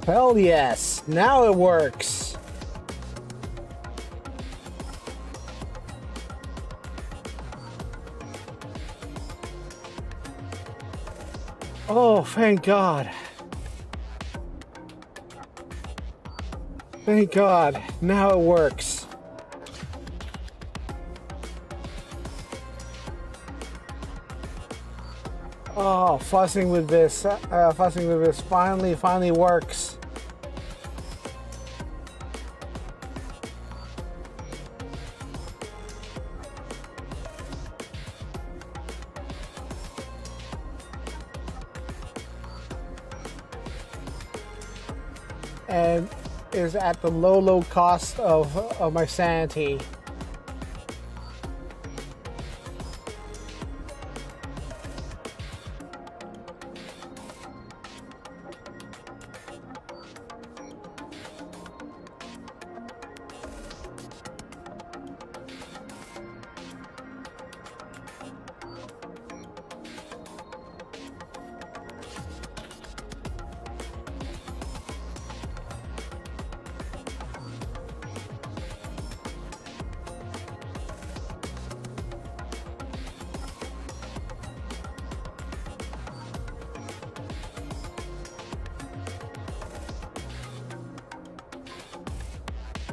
Hell yes, now it works. Oh, thank God. Thank God, now it works. Oh, fussing with this finally works. And is at the low cost of my sanity.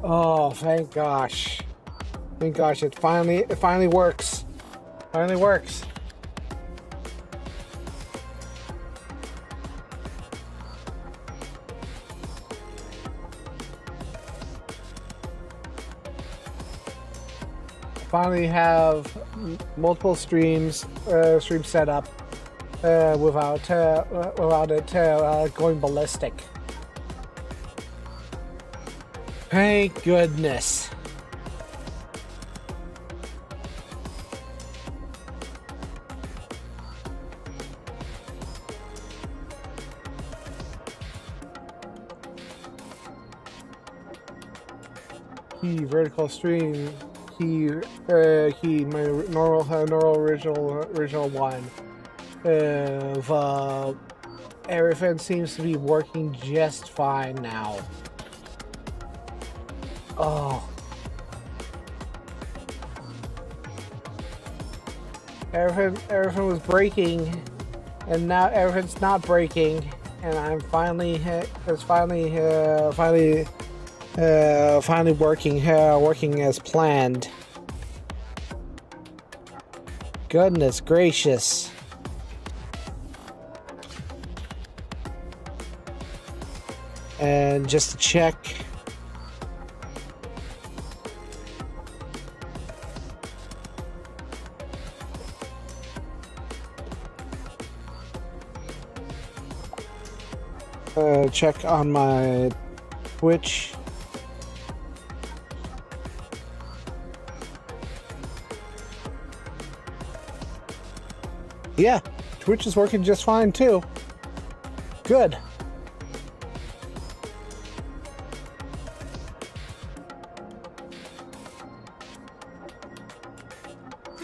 Oh, thank gosh. Thank gosh, it finally works. Finally works. Finally have multiple streams set up without it going ballistic. Thank goodness. Key vertical stream. Key my normal original one. Everything seems to be working just fine now. Oh. Everything was breaking, and now everything's not breaking, and I'm finally working as planned. Goodness gracious. And just to check. Check on my Twitch. Yeah, Twitch is working just fine too. Good.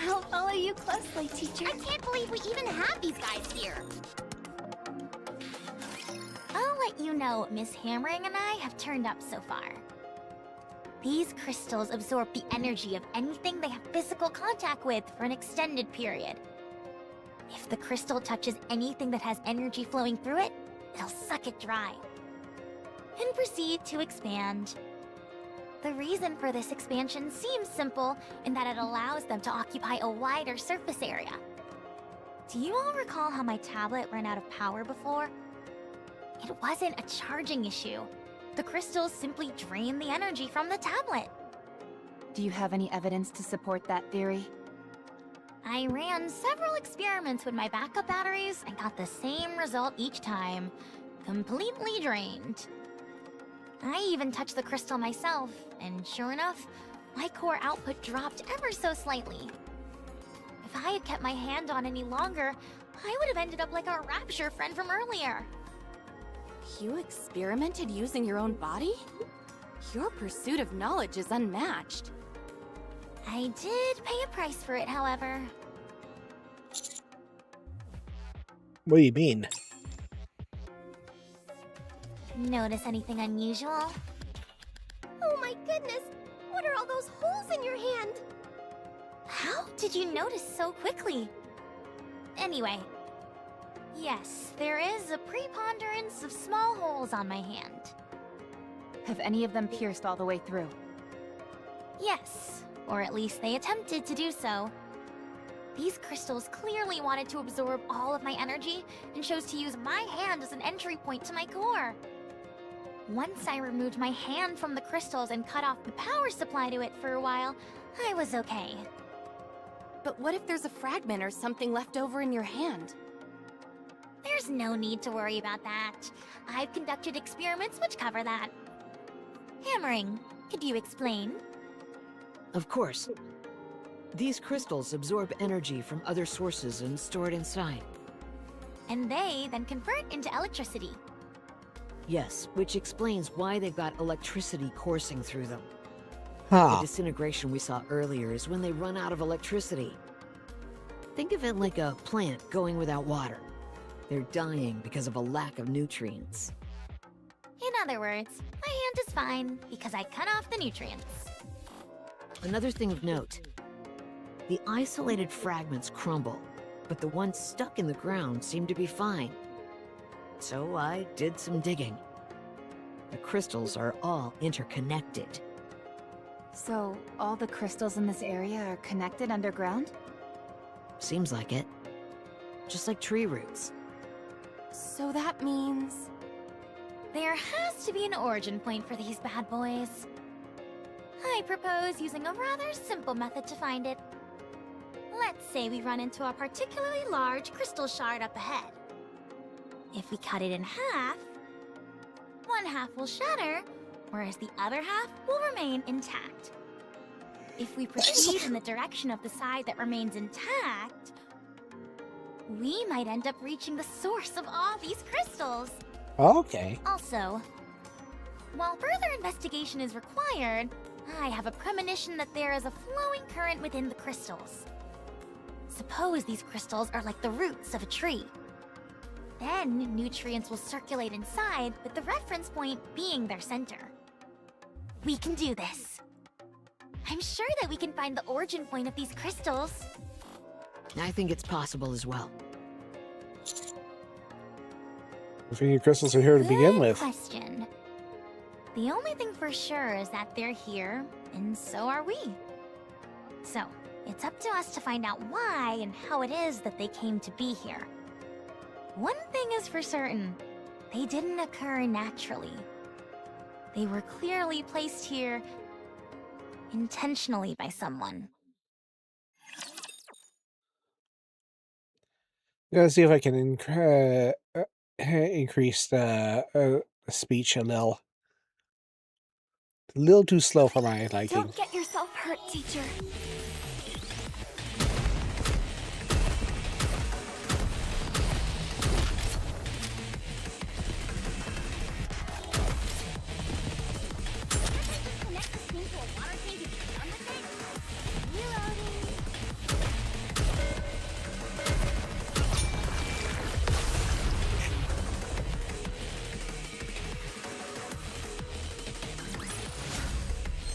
I'll follow you closely, teacher. I can't believe we even have these guys here. I'll let you know what Miss Hammering and I have turned up so far. These crystals absorb the energy of anything they have physical contact with for an extended period. If the crystal touches anything that has energy flowing through it, it'll suck it dry and proceed to expand. The reason for this expansion seems simple in that it allows them to occupy a wider surface area. Do you all recall how my tablet ran out of power before? It wasn't a charging issue. The crystals simply drained the energy from the tablet. Do you have any evidence to support that theory? I ran several experiments with my backup batteries and got the same result each time. Completely drained. I even touched the crystal myself, and sure enough, my core output dropped ever so slightly. If I had kept my hand on any longer, I would have ended up like our Rapture friend from earlier. You experimented using your own body? Your pursuit of knowledge is unmatched. I did pay a price for it, however. What do you mean? Notice anything unusual? Oh my goodness! What are all those holes in your hand? How did you notice so quickly? Anyway, yes, there is a preponderance of small holes on my hand. Have any of them pierced all the way through? Yes, or at least they attempted to do so. These crystals clearly wanted to absorb all of my energy and chose to use my hand as an entry point to my core. Once I removed my hand from the crystals and cut off the power supply to it for a while, I was okay. But what if there's a fragment or something left over in your hand? There's no need to worry about that. I've conducted experiments which cover that. Hammering, could you explain? Of course. These crystals absorb energy from other sources and store it inside. And they then convert into electricity. Yes, which explains why they've got electricity coursing through them. Huh. The disintegration we saw earlier is when they run out of electricity. Think of it like a plant going without water. They're dying because of a lack of nutrients. In other words, my hand is fine because I cut off the nutrients. Another thing of note. The isolated fragments crumble, but the ones stuck in the ground seem to be fine. So I did some digging. The crystals are all interconnected. So, all the crystals in this area are connected underground? Seems like it. Just like tree roots. So that means... There has to be an origin point for these bad boys. I propose using a rather simple method to find it. Let's say we run into a particularly large crystal shard up ahead. If we cut it in half, one half will shatter, whereas the other half will remain intact. If we proceed in the direction of the side that remains intact, we might end up reaching the source of all these crystals. Okay. Also, while further investigation is required, I have a premonition that there is a flowing current within the crystals. Suppose these crystals are like the roots of a tree. Then, nutrients will circulate inside, with the reference point being their center. We can do this. I'm sure that we can find the origin point of these crystals. I think it's possible as well. I think crystals are here to begin Good with. question. The only thing for sure is that they're here, and so are we. So, it's up to us to find out why and how it is that they came to be here. One thing is for certain, they didn't occur naturally. They were clearly placed here intentionally by someone. Let's see if I can increase the speech a little. A little too slow for my liking. Don't get yourself hurt, teacher.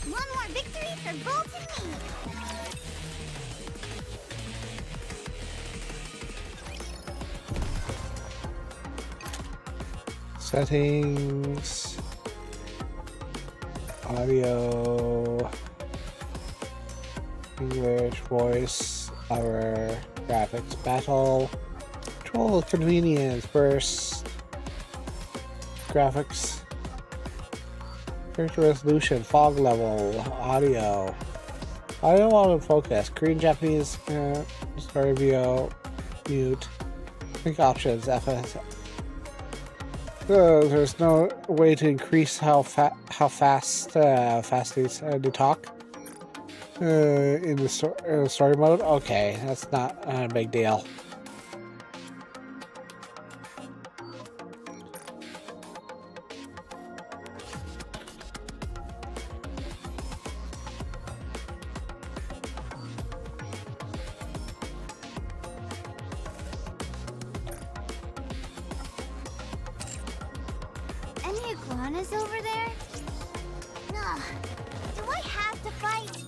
One more victory for Bolt and me! Settings. Audio. English, voice, our graphics, battle, control, convenience, burst, graphics, character resolution, fog level, audio, auto focus, Korean, Japanese, story view, mute, quick options, FS. There's no way to increase how fast these to talk in the story mode. Okay, that's not a big deal. Any many iguanas over there? Ugh. Do I have to fight?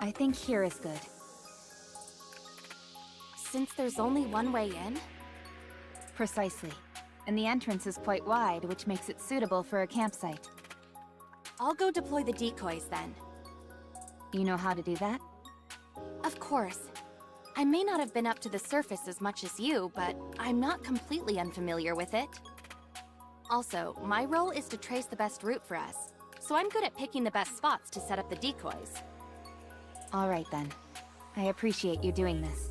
I think here is good. Since there's only one way in? Precisely. And the entrance is quite wide, which makes it suitable for a campsite. I'll go deploy the decoys then. You know how to do that? Of course. I may not have been up to the surface as much as you, but I'm not completely unfamiliar with it. Also, my role is to trace the best route for us, so I'm good at picking the best spots to set up the decoys. All right then. I appreciate you doing this.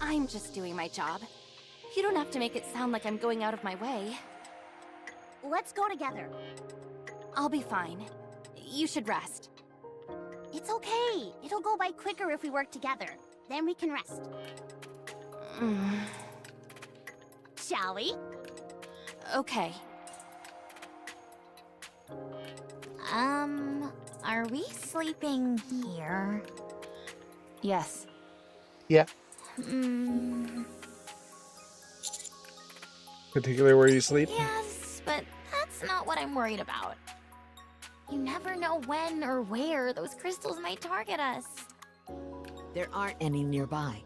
I'm just doing my job. You don't have to make it sound like I'm going out of my way. Let's go together. I'll be fine. You should rest. It's okay. It'll go by quicker if we work together. Then we can rest. Shall we? Okay. Are we sleeping here? Yes. Yeah. Particularly where you sleep? Yes, but that's not what I'm worried about. You never know when or where those crystals might target us. There aren't any nearby.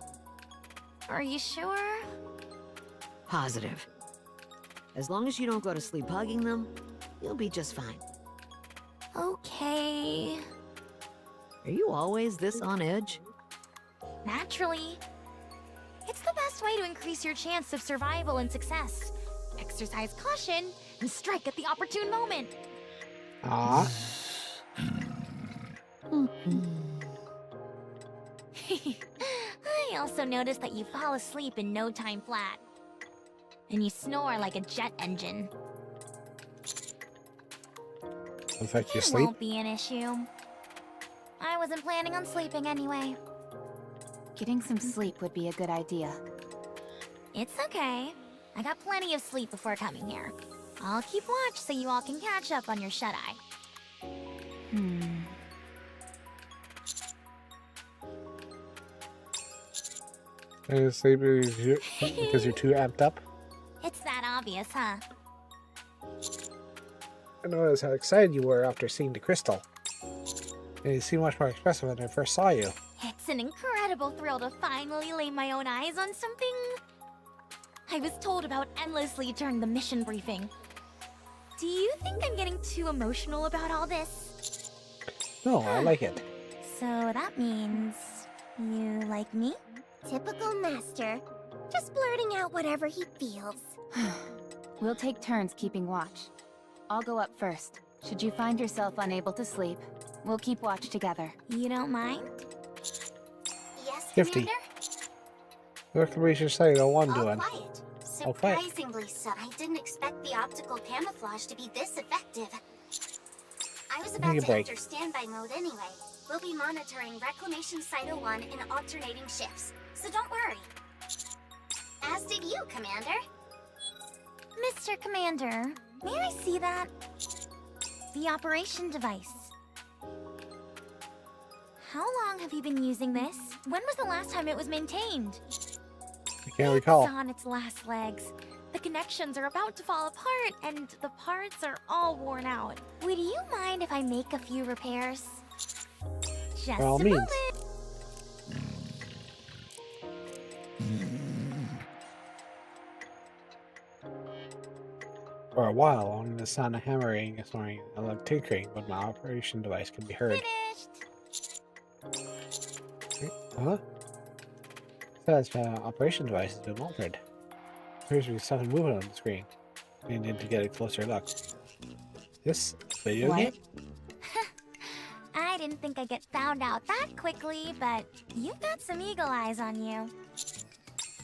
Are you sure? Positive. As long as you don't go to sleep hugging them, you'll be just fine. Okay. Are you always this on edge? Naturally. It's the best way to increase your chance of survival and success. Exercise caution and strike at the opportune moment. Ah. I also noticed that you fall asleep in no time flat. And you snore like a jet engine. Affect your It sleep? won't be an issue. I wasn't planning on sleeping anyway. Getting some sleep would be a good idea. It's okay. I got plenty of sleep before coming here. I'll keep watch so you all can catch up on your shut-eye. Sleep because you're too amped up? It's that obvious, huh? I noticed how excited you were after seeing the crystal. And you seem much more expressive when I first saw you. It's an incredible thrill to finally lay my own eyes on something I was told about endlessly during the mission briefing. Do you think I'm getting too emotional about all this? No, I like it. So that means you like me? Typical master. Just blurting out whatever he feels. We'll take turns keeping watch. I'll go up first. Should you find yourself unable to sleep, we'll keep watch together. You don't mind? Yes, 50. Commander? The reclamation study on one All doing. quiet. All quiet. Surprisingly so. I didn't expect the optical camouflage to be this effective. I was about Take a to break. enter standby mode anyway. We'll be monitoring Reclamation Site 01 in alternating shifts, so don't worry. As did you, Commander. Mr. Commander, may I see that? The operation device. How long have you been using this? When was the last time it was maintained? I can't recall. It's on its last legs. The connections are about to fall apart, and the parts are all worn out. Would you mind if I make a few repairs? Just By all a means. moment. For a while, only the sound of hammering, snoring, and tinkering when my operation device can be heard. Finished. Huh? Says the operation device has been altered. Appears to be something moving on the screen. We need to get a closer look. This video What? game? I didn't think I'd get found out that quickly, but you've got some eagle eyes on you.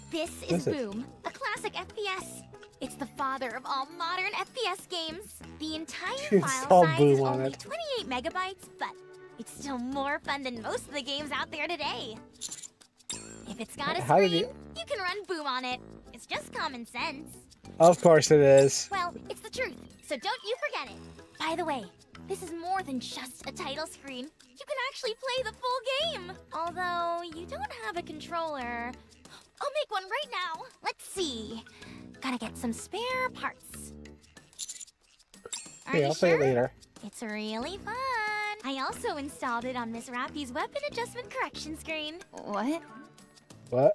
This is Is it? Boom, a classic FPS. It's the father of all modern FPS games. The entire It's file all size is Boom on only it. 28 megabytes, but it's still more fun than most of the games out there today. If it's got a How did screen, you can run Boom on it. It's just common sense. Of course it is. Well, it's the truth, so don't you forget it. By the way, this is more than just a title screen. You can actually play the full game. Although you don't have a controller. I'll make one right now. Let's see. Gotta get some spare parts. Are Okay, you I'll play it sure? later. It's really fun. I also installed it on Miss Rappy's weapon adjustment correction screen. What? What?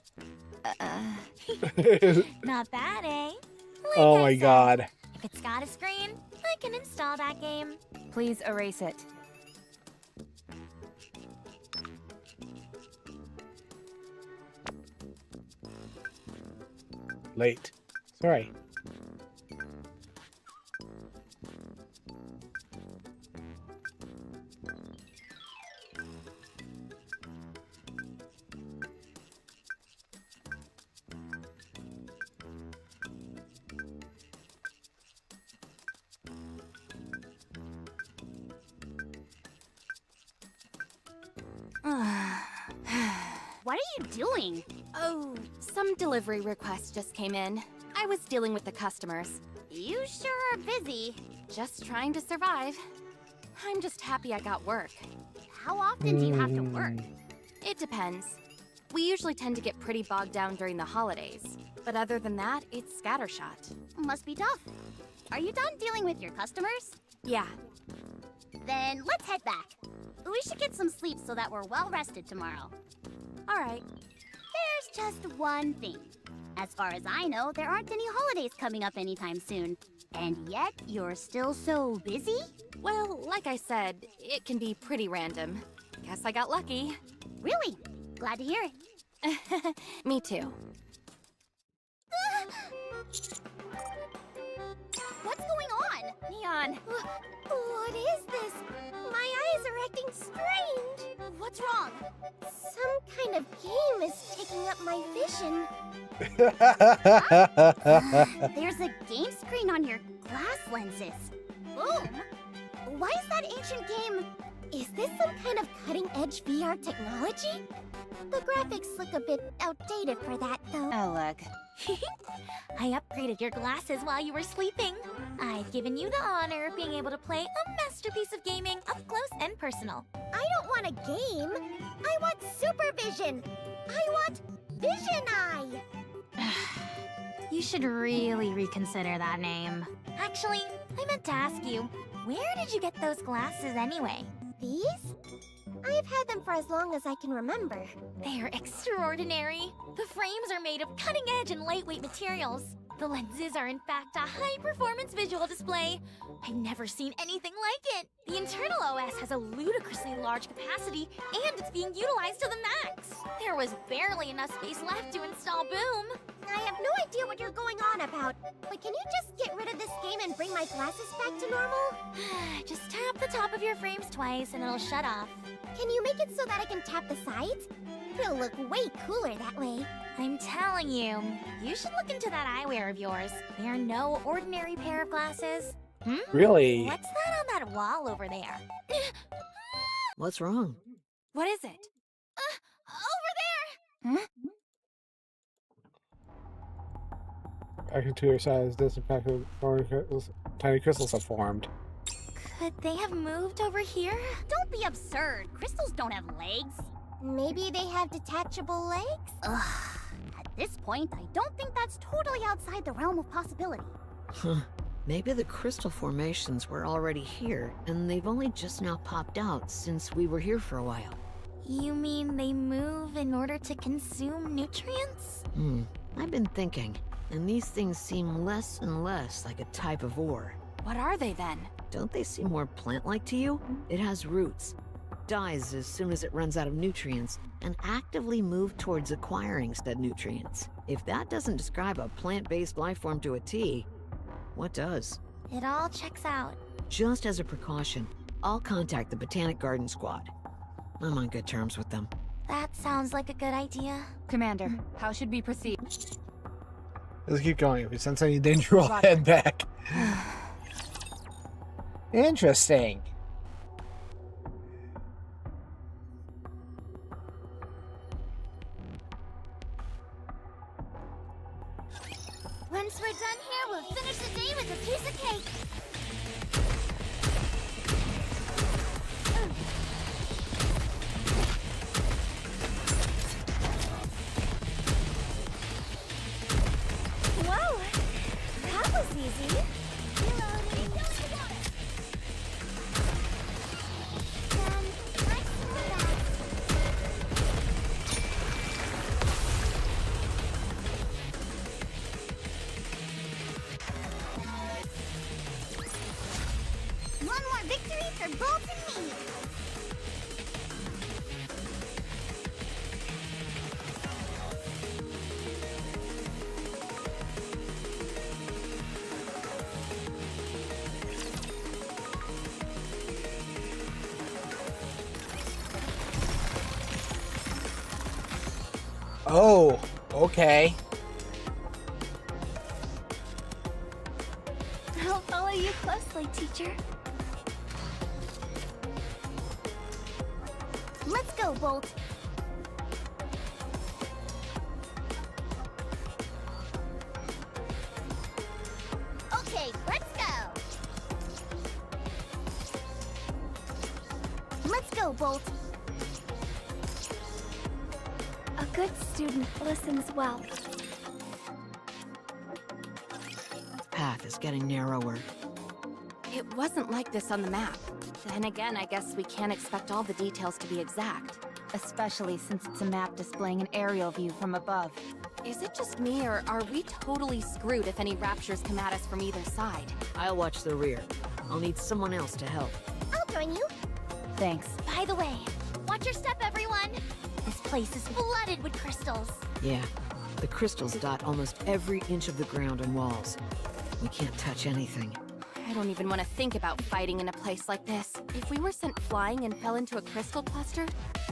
Not bad, eh? Like Oh I my said, god. If it's got a screen, I can install that game. Please erase it. Late. Sorry. What are you doing? Oh, some delivery requests just came in. I was dealing with the customers. You sure are busy. Just trying to survive. I'm just happy I got work. How often do you have to work? It depends. We usually tend to get pretty bogged down during the holidays. But other than that, it's scattershot. Must be tough. Are you done dealing with your customers? Yeah. Then let's head back. We should get some sleep so that we're well rested tomorrow. All right. There's just one thing. As far as I know, there aren't any holidays coming up anytime soon. And yet, you're still so busy? Well, like I said, it can be pretty random. Guess I got lucky. Really? Glad to hear it. Me too. What's going on? Neon. What is this? My eyes are acting strange. What's wrong? Some kind of game is taking up my vision. There's a game screen on your glass lenses. Boom! Why is that ancient game? Is this some kind of cutting-edge VR technology? The graphics look a bit outdated for that, though. Oh, look. I upgraded your glasses while you were sleeping. I've given you the honor of being able to play a masterpiece of gaming up close and personal. I don't want a game. I want supervision. I want Vision Eye. You should really reconsider that name. Actually, I meant to ask you, where did you get those glasses anyway? These? I've had them for as long as I can remember. They're extraordinary. The frames are made of cutting-edge and lightweight materials. The lenses are in fact a high-performance visual display. I've never seen anything like it. The internal OS has a ludicrously large capacity, and it's being utilized to the max. There was barely enough space left to install Boom. I have no idea what you're going on about, but can you just get rid of this game and bring my glasses back to normal? Just tap the top of your frames twice and it'll shut off. Can you make it so that I can tap the sides? It'll look way cooler that way. I'm telling you, you should look into that eyewear of yours. They are no ordinary pair of glasses. Really? What's that on that wall over there? What's wrong? What is it? Over there! Back to your size, disinfected, tiny crystals have formed. Could they have moved over here? Don't be absurd. Crystals don't have legs. Maybe they have detachable legs? Ugh. At this point, I don't think that's totally outside the realm of possibility. Huh. Maybe the crystal formations were already here, and they've only just now popped out since we were here for a while. You mean they move in order to consume nutrients? I've been thinking, and these things seem less and less like a type of ore. What are they then? Don't they seem more plant-like to you? It has roots, dies as soon as it runs out of nutrients, and actively move towards acquiring said nutrients. If that doesn't describe a plant-based life form to a T, what does? It all checks out. Just as a precaution, I'll contact the Botanic Garden Squad. I'm on good terms with them. That sounds like a good idea. Commander, how should we proceed? Let's keep going. If we sense any danger, we'll Roger. head back. Interesting. Once we're done here, we'll finish the day with a piece of cake. Whoa! for Bolt and me! Oh, okay. I'll follow you closely, teacher. Let's go, Bolt. Okay, let's go. Let's go, Bolt. A good student listens well. Path is getting narrower. It wasn't like this on the map. Then again, I guess we can't expect all the details to be exact. Especially since it's a map displaying an aerial view from above. Is it just me, or are we totally screwed if any raptures come at us from either side? I'll watch the rear. I'll need someone else to help. I'll join you. Thanks. By the way, watch your step, everyone! This place is flooded with crystals. Yeah, the crystals dot almost every inch of the ground and walls. We can't touch anything. I don't even want to think about fighting in a place like this. If we were sent flying and fell into a crystal cluster,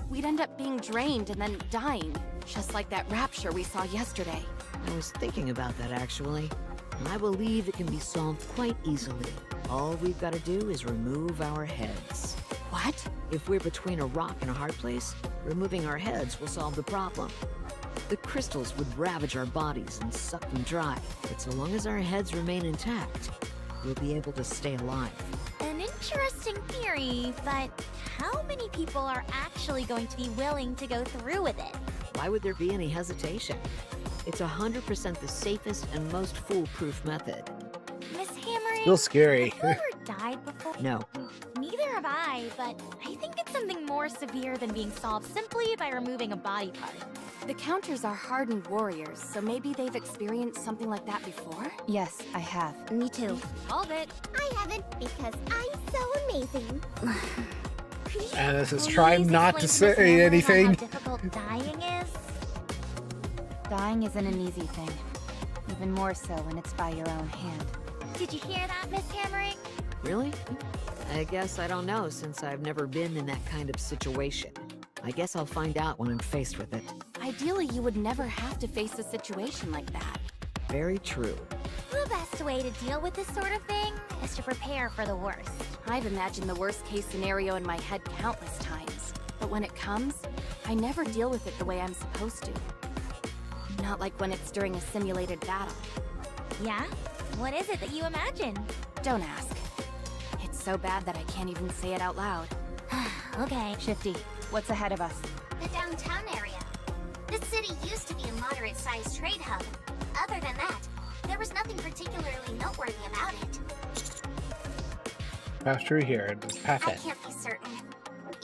we'd end up being drained and then dying. Just like that rapture we saw yesterday. I was thinking about that actually, and I believe it can be solved quite easily. All we've got to do is remove our heads. What? If we're between a rock and a hard place, removing our heads will solve the problem. The crystals would ravage our bodies and suck them dry, but so long as our heads remain intact, we'll be able to stay alive. An interesting theory, but how many people are actually going to be willing to go through with it? Why would there be any hesitation? It's 100% the safest and most foolproof method. Miss Hammering, Still scary. have you ever died before? No, Neither have I, but I think it's something more severe than being solved simply by removing a body part. The Counters are hardened warriors, so maybe they've experienced something like that before? Yes, I have. Me too. Solve it. I haven't because I'm so amazing. And this is Please trying not to explain to Miss say Hammering anything. How difficult dying is? Dying isn't an easy thing. Even more so when it's by your own hand. Did you hear that, Miss Hammering? really? I guess I don't know since I've never been in that kind of situation. I guess I'll find out when I'm faced with it. Ideally, you would never have to face a situation like that. Very true. The best way to deal with this sort of thing is to prepare for the worst. I've imagined the worst case scenario in my head countless times. But when it comes, I never deal with it the way I'm supposed to. Not like when it's during a simulated battle. Yeah? What is it that you imagine? Don't ask. It's so bad that I can't even say it out loud. Okay. Shifty, what's ahead of us? The downtown area. This city used to be a moderate-sized trade hub. Other than that, there was nothing particularly noteworthy about it. Pass through here and just pass I it. can't be certain.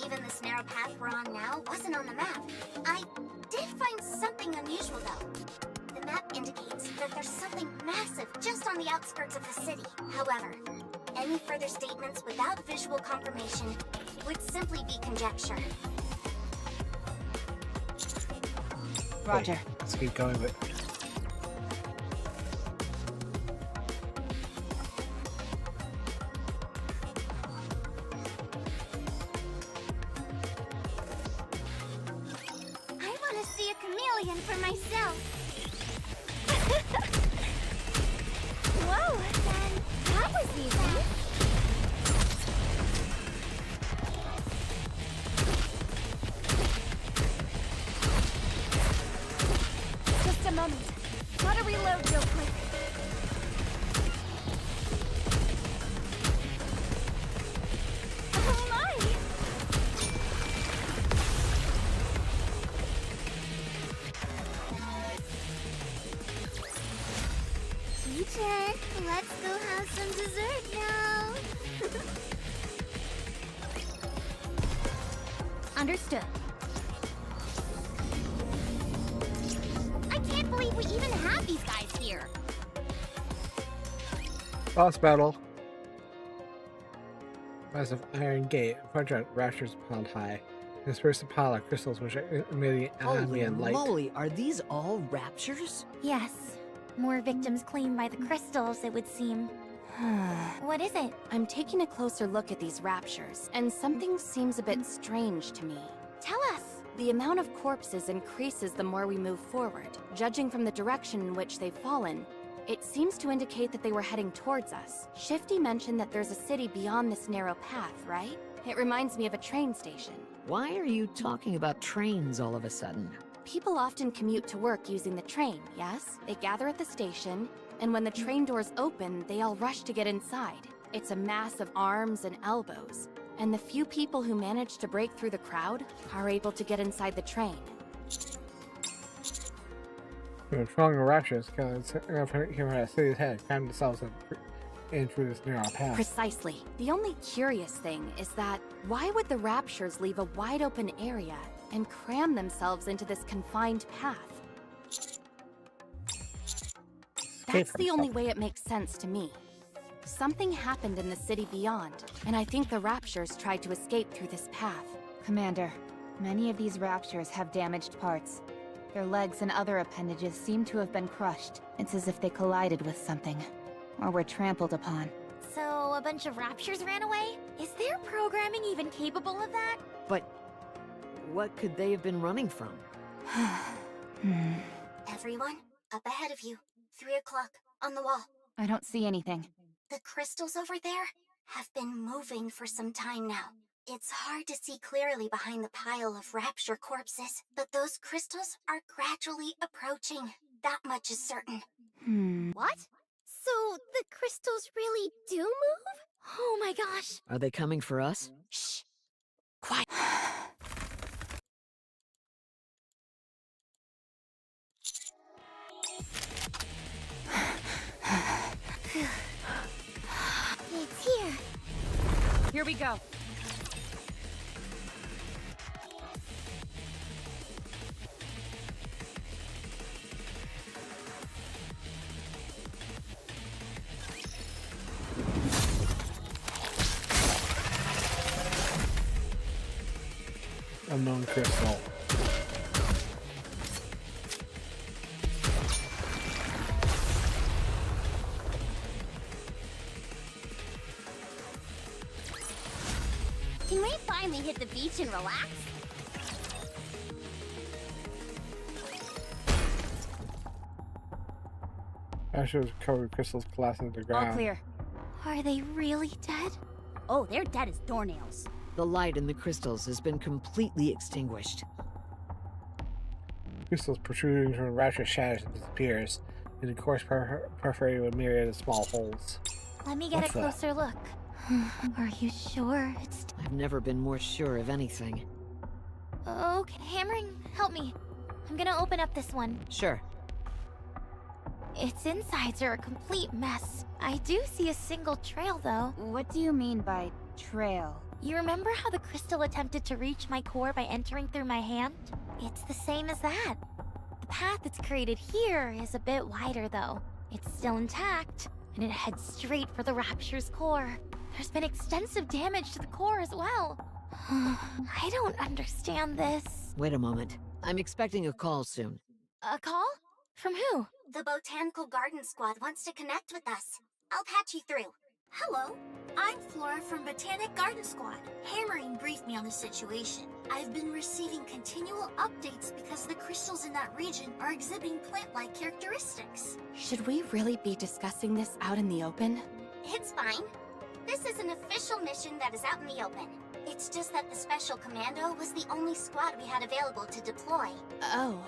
Even this narrow path we're on now wasn't on the map. I did find something unusual, though. The map indicates that there's something massive just on the outskirts of the city. However, any further statements without visual confirmation would simply be conjecture. Roger. Okay, let's keep going with. I want to see a chameleon for myself. Whoa, then that was easy. Just a moment. Gotta reload real quick. Oh my! Teacher, let's go have some dessert now. Understood. I can't believe we even have these guys here. Boss battle. Massive iron gate, in front of it, raptors piled high. Dispersed a pile of crystals which are emitting Holy ambient light. moly, are these all raptures? Yes. More victims claimed by the crystals, it would seem. What is it? I'm taking a closer look at these raptures, and something seems a bit strange to me. Tell us. The amount of corpses increases the more we move forward. Judging from the direction in which they've fallen, it seems to indicate that they were heading towards us. Shifty mentioned that there's a city beyond this narrow path, right? It reminds me of a train station. Why are you talking about trains all of a sudden? People often commute to work using the train, yes? They gather at the station, and when the train doors open, they all rush to get inside. It's a mass of arms and elbows, and the few people who manage to break through the crowd are able to get inside the train. The strong raptures came from a city's head, crammed themselves in through this narrow path. Precisely. The only curious thing is that why would the raptures leave a wide open area and cram themselves into this confined path? That's the only way it makes sense to me. Something happened in the city beyond, and I think the raptures tried to escape through this path. Commander, many of these raptors have damaged parts. Their legs and other appendages seem to have been crushed. It's as if they collided with something, or were trampled upon. So, a bunch of raptures ran away? Is their programming even capable of that? But what could they have been running from? Everyone, up ahead of you. 3 o'clock, on the wall. I don't see anything. The crystals over there have been moving for some time now. It's hard to see clearly behind the pile of rapture corpses, but those crystals are gradually approaching. That much is certain. What? So, the crystals really do move? Oh my gosh. Are they coming for us? Shh! Quiet! It's here. Here we go. Unknown crystal. Can we finally hit the beach and relax? Raptures covered with crystals collapsing to the ground. All clear. Are they really dead? Oh, they're dead as doornails. The light in the crystals has been completely extinguished. Crystals protruding from the rapture shatters and disappears, and the course perforated with a myriad of small holes. Let me get What's a that? closer look. Are you sure it's... I've never been more sure of anything. Okay, Hammering, help me. I'm gonna open up this one. Sure. Its insides are a complete mess. I do see a single trail, though. What do you mean by trail? You remember how the crystal attempted to reach my core by entering through my hand? It's the same as that. The path it's created here is a bit wider, though. It's still intact, and it heads straight for the Rapture's core. There's been extensive damage to the core as well. I don't understand this. Wait a moment. I'm expecting a call soon. A call? From who? The Botanical Garden Squad wants to connect with us. I'll patch you through. Hello, I'm Flora from Botanic Garden Squad. Hammering briefed me on the situation. I've been receiving continual updates because the crystals in that region are exhibiting plant-like characteristics. Should we really be discussing this out in the open? It's fine. This is an official mission that is out in the open. It's just that the Special Commando was the only squad we had available to deploy. Oh.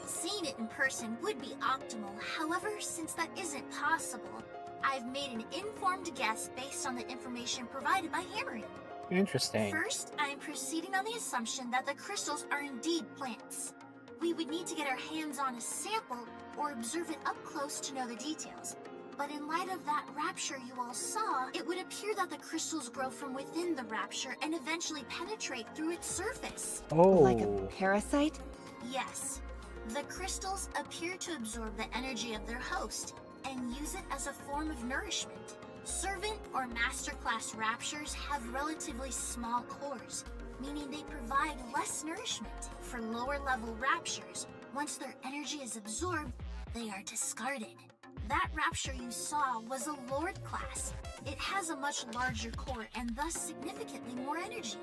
Seeing it in person would be optimal. However, since that isn't possible, I've made an informed guess based on the information provided by Hammering. Interesting. First, I'm proceeding on the assumption that the crystals are indeed plants. We would need to get our hands on a sample or observe it up close to know the details. But in light of that rapture you all saw, it would appear that the crystals grow from within the rapture and eventually penetrate through its surface. Oh. Like a parasite? Yes. The crystals appear to absorb the energy of their host and use it as a form of nourishment. Servant or masterclass raptures have relatively small cores, meaning they provide less nourishment. For lower level raptures, once their energy is absorbed, they are discarded. That rapture you saw was a Lord class. It has a much larger core and thus significantly more energy.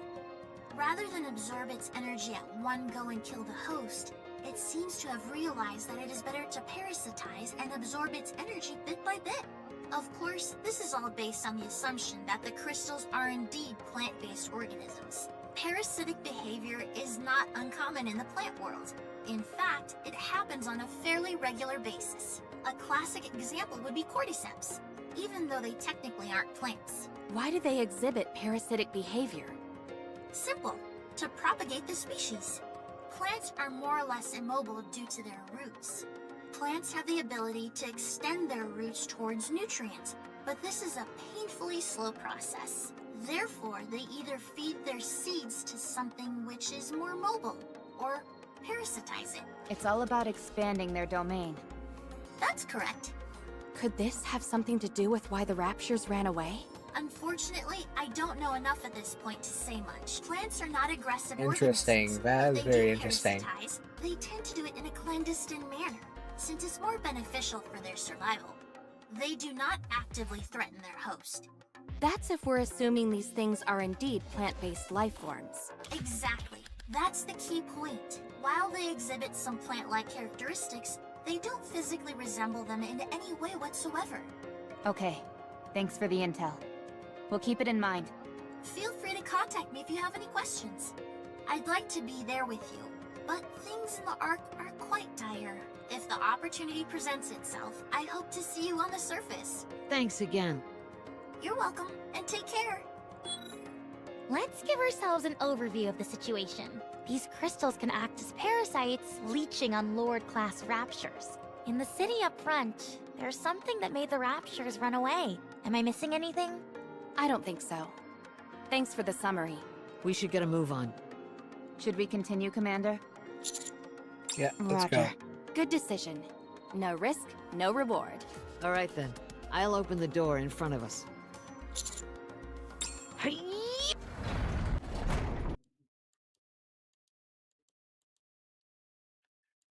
Rather than absorb its energy at one go and kill the host, it seems to have realized that it is better to parasitize and absorb its energy bit by bit. Of course, this is all based on the assumption that the crystals are indeed plant-based organisms. Parasitic behavior is not uncommon in the plant world. In fact, it happens on a fairly regular basis. A classic example would be cordyceps, even though they technically aren't plants. Why do they exhibit parasitic behavior? Simple, to propagate the species. Plants are more or less immobile due to their roots. Plants have the ability to extend their roots towards nutrients, but this is a painfully slow process. Therefore, they either feed their seeds to something which is more mobile, or parasitize it. It's all about expanding their domain. That's correct. Could this have something to do with why the raptures ran away? Unfortunately, I don't know enough at this point to say much. Plants are not aggressive Interesting. organisms. That is If they very do interesting. parasitize, they tend to do it in a clandestine manner, since it's more beneficial for their survival. They do not actively threaten their host. That's if we're assuming these things are indeed plant-based life forms. Exactly. That's the key point. While they exhibit some plant-like characteristics, they don't physically resemble them in any way whatsoever. Okay, thanks for the intel. We'll keep it in mind. Feel free to contact me if you have any questions. I'd like to be there with you, but things in the Ark are quite dire. If the opportunity presents itself, I hope to see you on the surface. Thanks again. You're welcome, and take care. Let's give ourselves an overview of the situation. These crystals can act as parasites, leeching on Lord-class raptures. In the city up front, there's something that made the raptures run away. Am I missing anything? I don't think so. Thanks for the summary. We should get a move on. Should we continue, Commander? Yeah, let's go. Roger. Good decision. No risk, no reward. All right then. I'll open the door in front of us. Hey!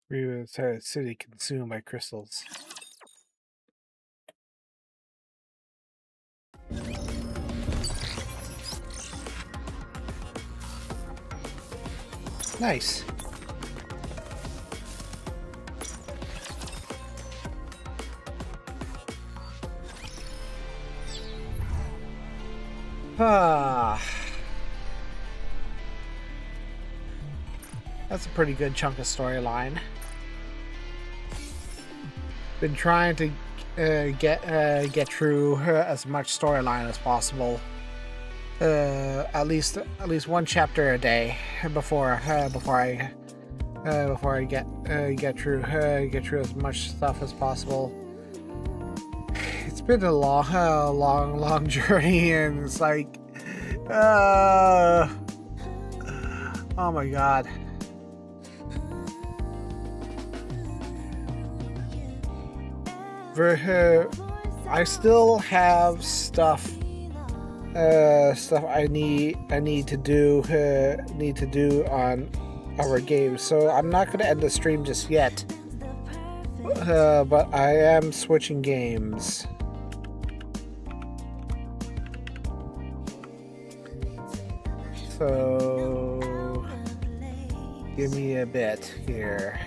Real city consumed by crystals. Nice. Ah. That's a pretty good chunk of storyline. Been trying to get through as much storyline as possible. At least one chapter a day before I get through as much stuff as possible. It's been a long journey, and it's like, oh my god. I still have stuff I need to do on our game, so I'm not going to end the stream just yet. But I am switching games. So give me a bit here.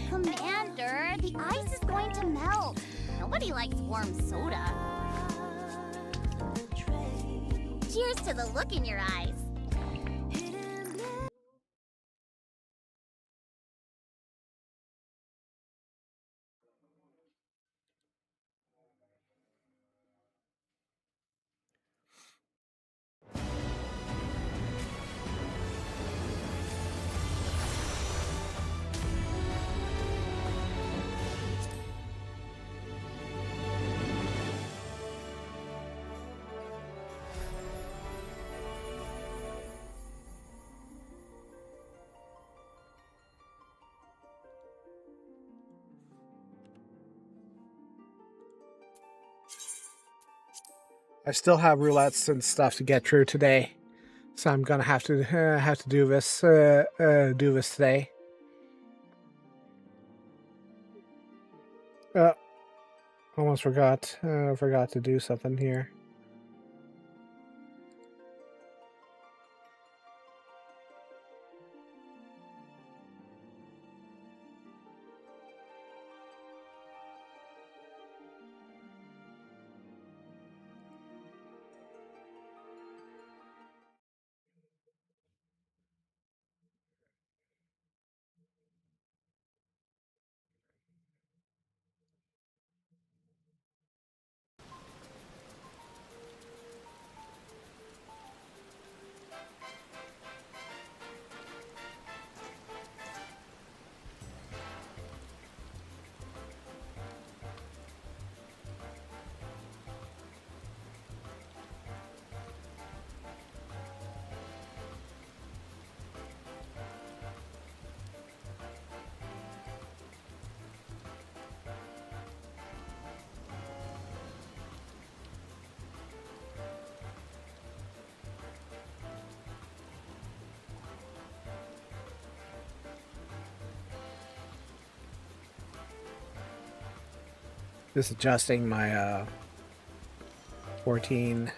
Commander, the ice is going to melt. Nobody likes warm soda. Cheers to the look in your eyes. I still have roulettes and stuff to get through today, so I'm gonna have to do this today. Almost forgot to do something here. Just adjusting my 14.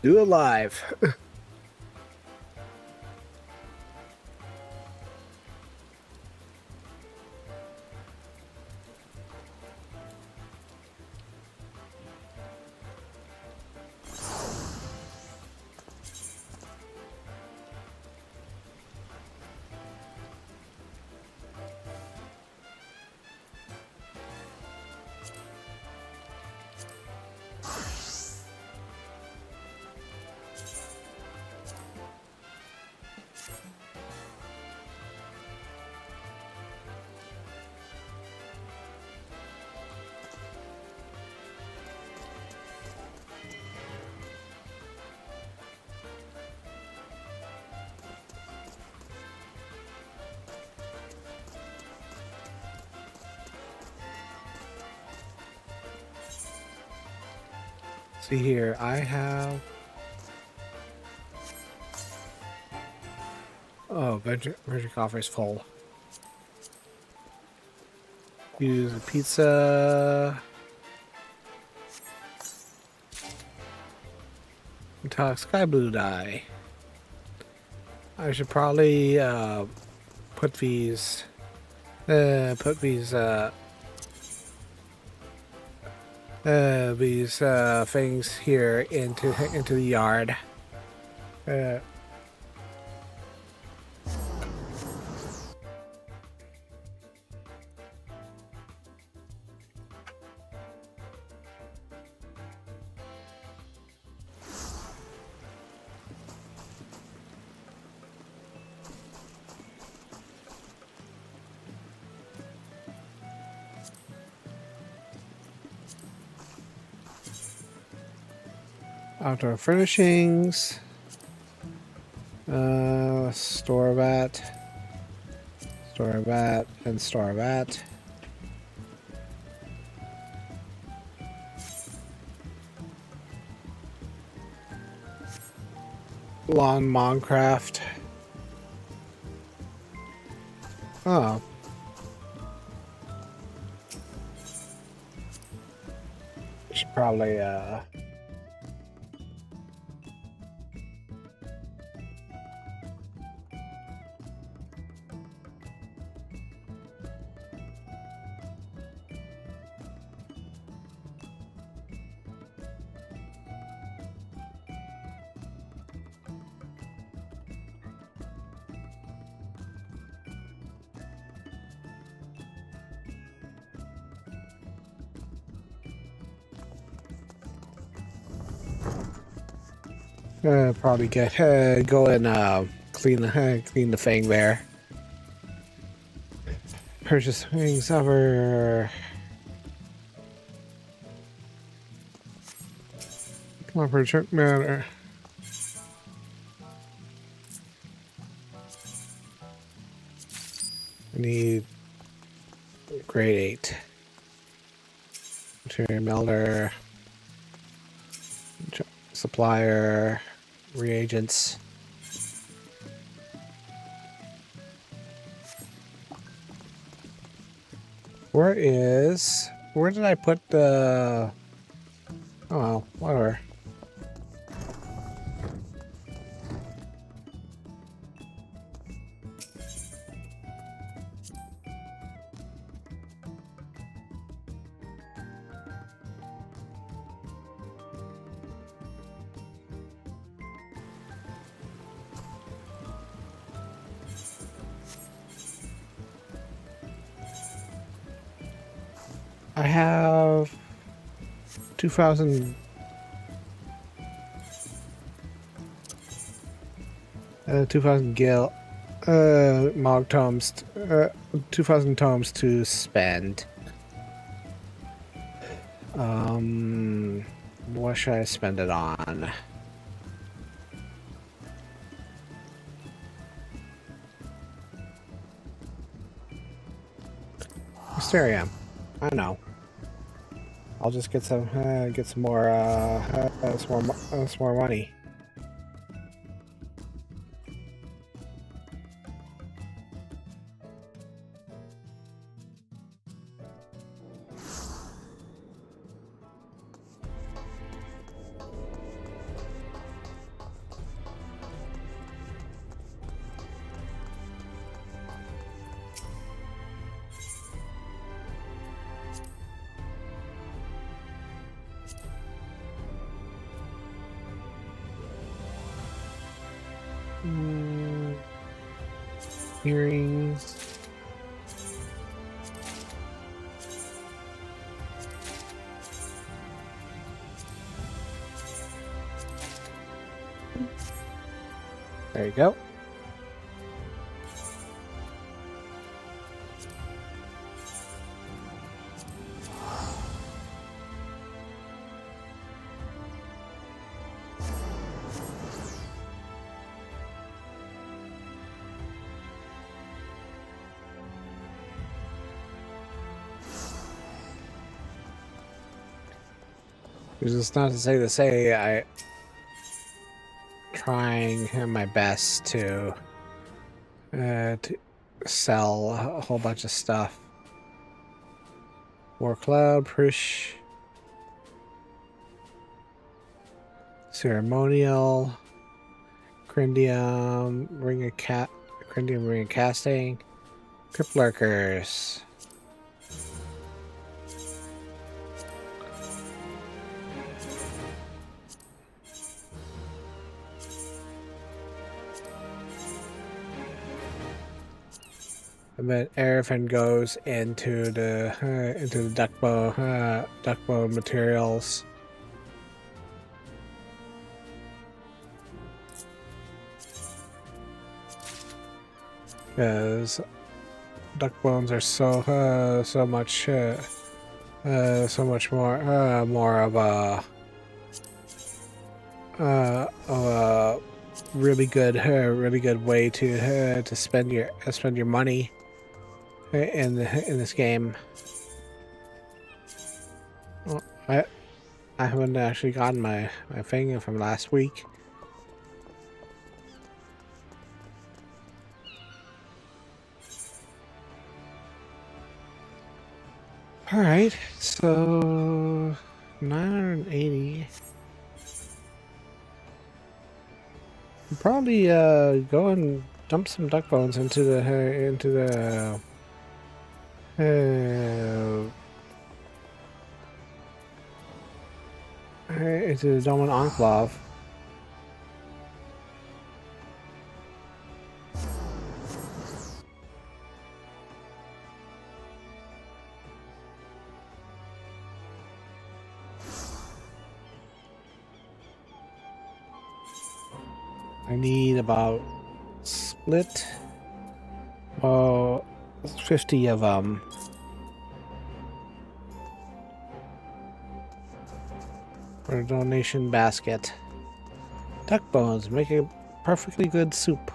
Do it live. See here, I have... Oh, Virgin Coffee is full. Use a pizza. Metallic sky blue dye. I should probably put these things here into the yard. Outdoor furnishings. Store that, and store that. Lawn Minecraft. Oh. Probably probably get go and clean the Fang Bear. Purchase wings over. Come on, for a truck matter. I need grade 8. Material melder. Supplier. Reagents. Where did I put the... Oh well, whatever. I have 2,000 gil mog tomes 2,000 tomes to spend. What should I spend it on? Mysterium. I know. I'll just get some more money. Earrings. There you go. Which is not to say I trying my best to sell a whole bunch of stuff. War Cloud, push, ceremonial, Crindium, Crindium ring of casting, Crypt Lurkers. And then Erefin goes into the duckbow materials. Because duck bones are so much more of a really good way to spend your money in this game. Well, I haven't actually gotten my thing from last week. All right, so 980. Probably go and dump some duck bones into the Doman Enclave. I need about split 50 of them. For a donation basket. Duck bones make a perfectly good soup.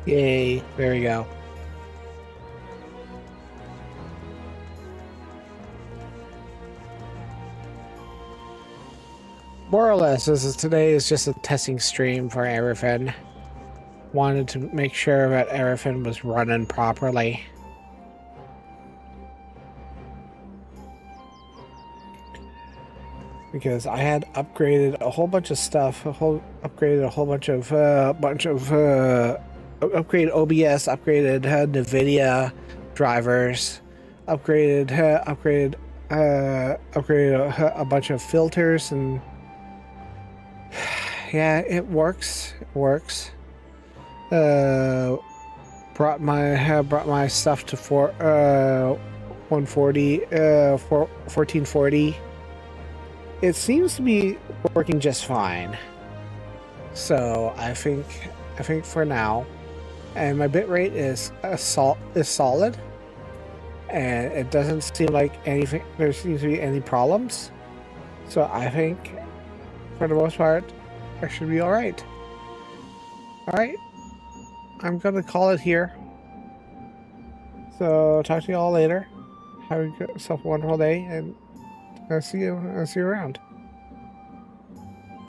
Yay, there we go. More or less, today is just a testing stream for Arifin. Wanted to make sure that Arifin was running properly. Because I had upgraded a whole bunch of stuff, upgraded OBS, upgraded NVIDIA drivers, upgraded a bunch of filters, and yeah, it works. It works. Brought my stuff to 1440. It seems to be working just fine. So I think for now, and my bitrate is solid, and it doesn't seem like anything. There seems to be any problems. So I think, for the most part, I should be all right. All right, I'm gonna call it here. So talk to you all later. Have yourself a wonderful day, and I'll see you around.